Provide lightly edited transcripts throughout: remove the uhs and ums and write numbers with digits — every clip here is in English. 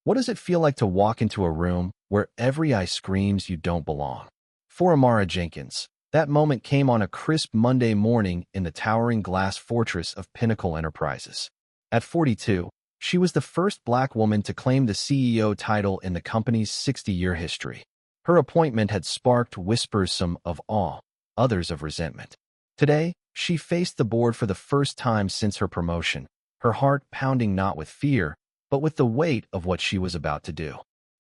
What does it feel like to walk into a room where every eye screams you don't belong? For Amara Jenkins, that moment came on a crisp Monday morning in the towering glass fortress of Pinnacle Enterprises. At 42, she was the first Black woman to claim the CEO title in the company's 60-year history. Her appointment had sparked whispers, some of awe, others of resentment. Today, she faced the board for the first time since her promotion, her heart pounding not with fear, but with the weight of what she was about to do.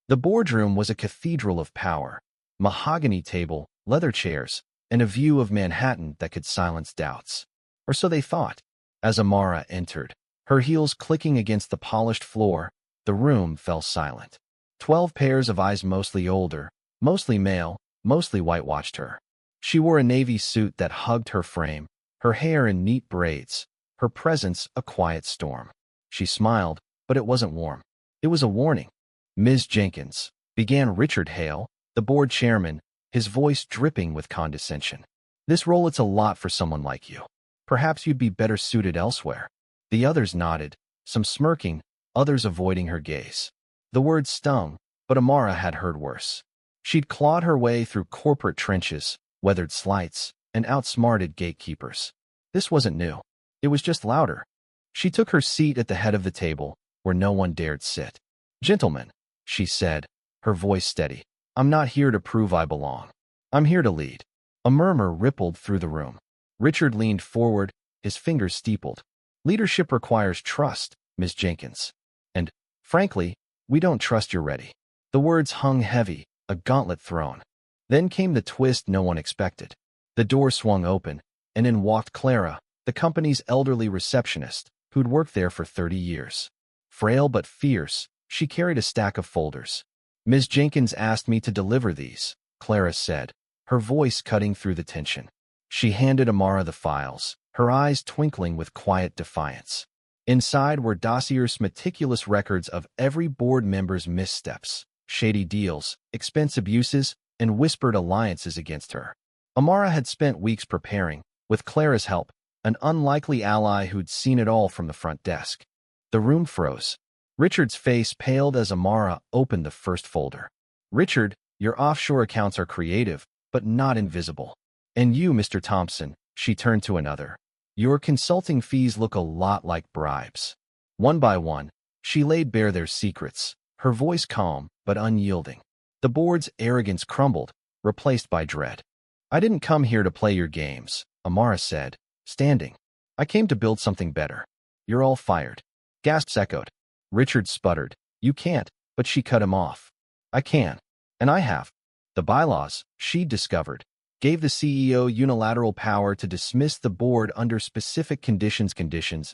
The boardroom was a cathedral of power, mahogany table, leather chairs, and a view of Manhattan that could silence doubts. Or so they thought. As Amara entered, her heels clicking against the polished floor, the room fell silent. 12 pairs of eyes, mostly older, mostly male, mostly white, watched her. She wore a navy suit that hugged her frame, her hair in neat braids, her presence a quiet storm. She smiled, but it wasn't warm. It was a warning. "Ms. Jenkins," began Richard Hale, the board chairman, his voice dripping with condescension. "This role, it's a lot for someone like you. Perhaps you'd be better suited elsewhere." The others nodded, some smirking, others avoiding her gaze. The words stung, but Amara had heard worse. She'd clawed her way through corporate trenches, weathered slights, and outsmarted gatekeepers. This wasn't new. It was just louder. She took her seat at the head of the table, where no one dared sit. "Gentlemen," she said, her voice steady, "I'm not here to prove I belong. I'm here to lead." A murmur rippled through the room. Richard leaned forward, his fingers steepled. "Leadership requires trust, Ms. Jenkins. And, frankly, we don't trust you're ready." The words hung heavy, a gauntlet thrown. Then came the twist no one expected. The door swung open, and in walked Clara, the company's elderly receptionist, who'd worked there for 30 years. Frail but fierce, she carried a stack of folders. "Ms. Jenkins asked me to deliver these," Clara said, her voice cutting through the tension. She handed Amara the files, her eyes twinkling with quiet defiance. Inside were dossiers, meticulous records of every board member's missteps, shady deals, expense abuses, and whispered alliances against her. Amara had spent weeks preparing, with Clara's help, an unlikely ally who'd seen it all from the front desk. The room froze. Richard's face paled as Amara opened the first folder. "Richard, your offshore accounts are creative, but not invisible. And you, Mr. Thompson," she turned to another, "your consulting fees look a lot like bribes." One by one, she laid bare their secrets, her voice calm but unyielding. The board's arrogance crumbled, replaced by dread. "I didn't come here to play your games," Amara said, standing. "I came to build something better." "You're all fired." Gasps echoed. Richard sputtered. "You can't," but she cut him off. "I can. And I have." The bylaws, she'd discovered, gave the CEO unilateral power to dismiss the board under specific conditions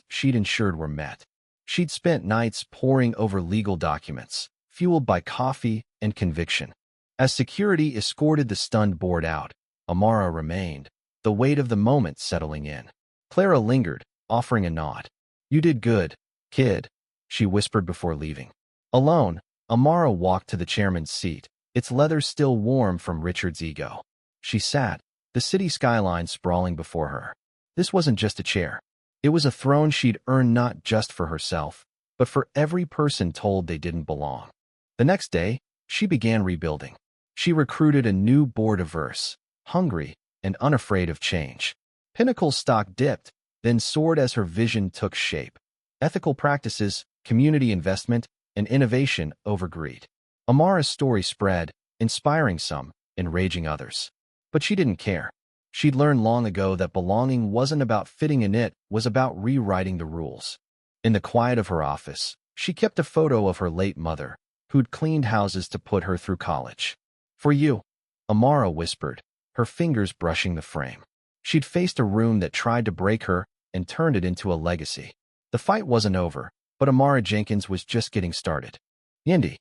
she'd ensured were met. She'd spent nights poring over legal documents, fueled by coffee and conviction. As security escorted the stunned board out, Amara remained, the weight of the moment settling in. Clara lingered, offering a nod. "You did good, kid," she whispered before leaving. Alone, Amara walked to the chairman's seat, its leather still warm from Richard's ego. She sat, the city skyline sprawling before her. This wasn't just a chair. It was a throne she'd earned not just for herself, but for every person told they didn't belong. The next day, she began rebuilding. She recruited a new board, averse, hungry, and unafraid of change. Pinnacle's stock dipped, then soared as her vision took shape. Ethical practices, community investment, and innovation over greed. Amara's story spread, inspiring some, enraging others. But she didn't care. She'd learned long ago that belonging wasn't about fitting in, it was about rewriting the rules. In the quiet of her office, she kept a photo of her late mother, who'd cleaned houses to put her through college. "For you," Amara whispered, her fingers brushing the frame. She'd faced a room that tried to break her and turned it into a legacy. The fight wasn't over, but Amara Jenkins was just getting started. "Yendi,"